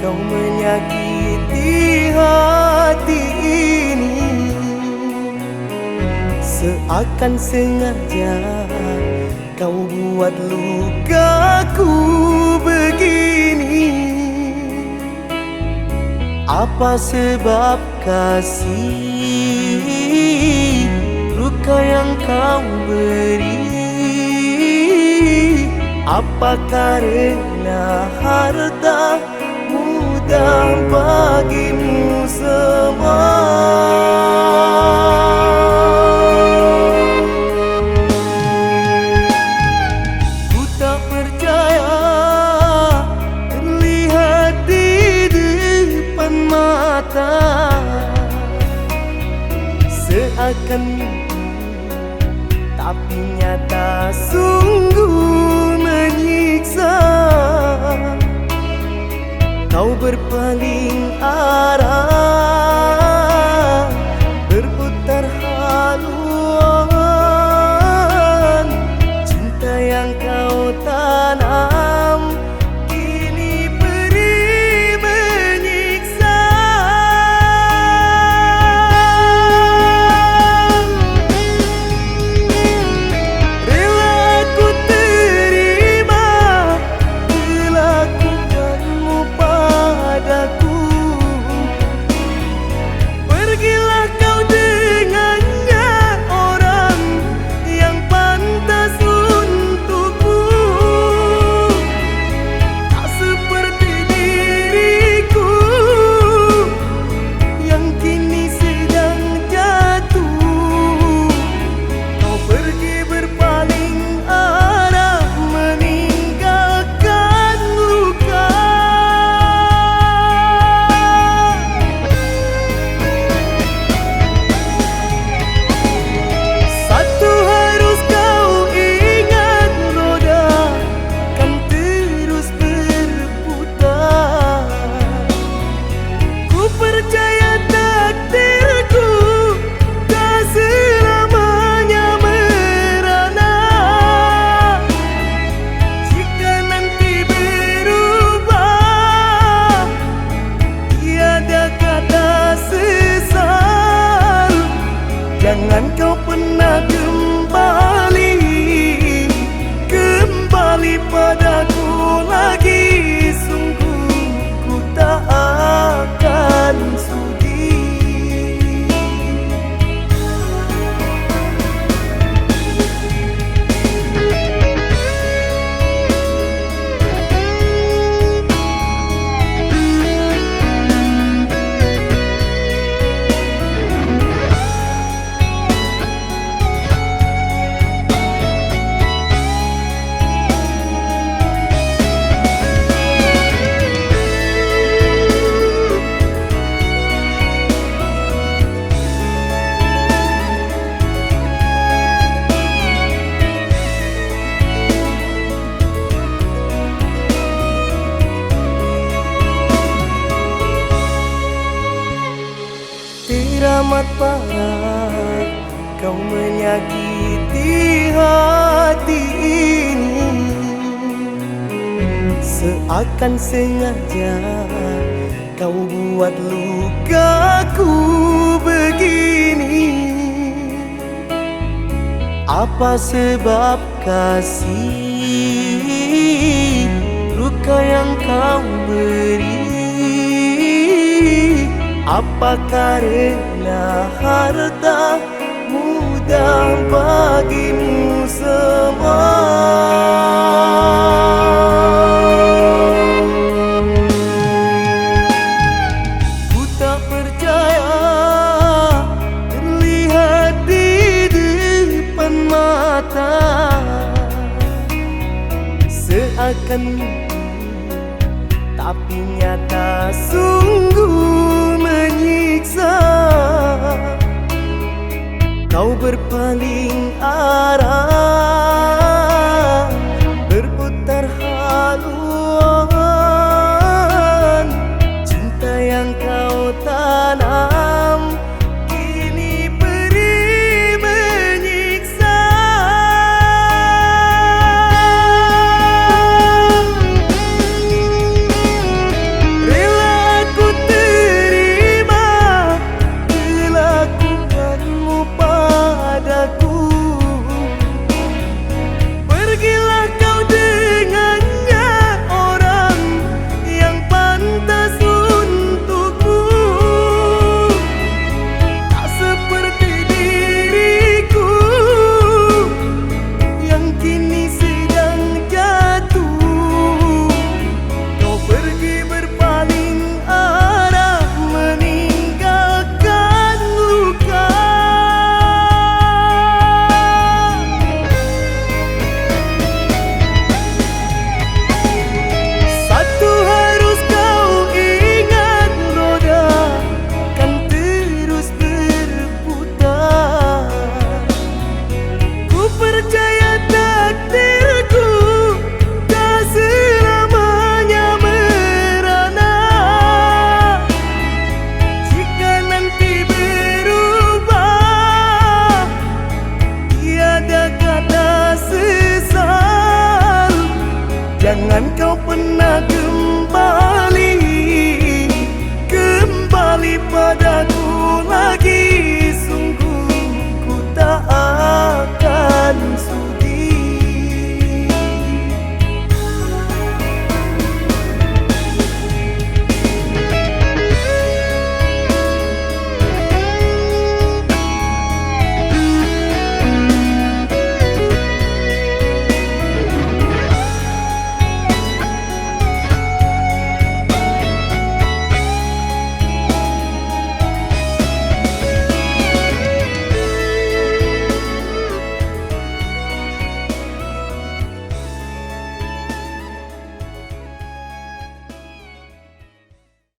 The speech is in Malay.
kau menyakiti hati ini, seakan sengaja kau buat lukaku begini. Apa sebab kasih luka yang kau beri? Apa karena harta mudah bagimu semua? Ku tak percaya terlihat di depan mata, seakan mimpi tapi nyata sungguh menyiksa. Kau berpaling arah, berputar haluan. Cinta yang kau tanam kini perih menyiksa. Rela aku terima kelakuanmu padaku. Pergilah kau dengannya orang yang pantas untukku. Tak seperti diriku yang kini sedang jatuh. Kau pergi berpaling arah, meninggalkan luka. Satu harus kau ingat, roda kan terus berputar. Ku percaya takdirku tak selamanya merana. Jika nanti berubah, tiada kata sesal. Jangan kau pernah kembali padaku lagi. Sungguh ku tak akan sudi. Teramat parah kau menyakiti hati ini, seakan sengaja kau buat lukaku begini. Apa sebab kasih luka yang kau beri? Apa karena harta mudah bagimu semua? Ku tak percaya terlihat di depan mata, seakan mimpi tapi nyata sungguh menyiksa. Kau berpaling arah,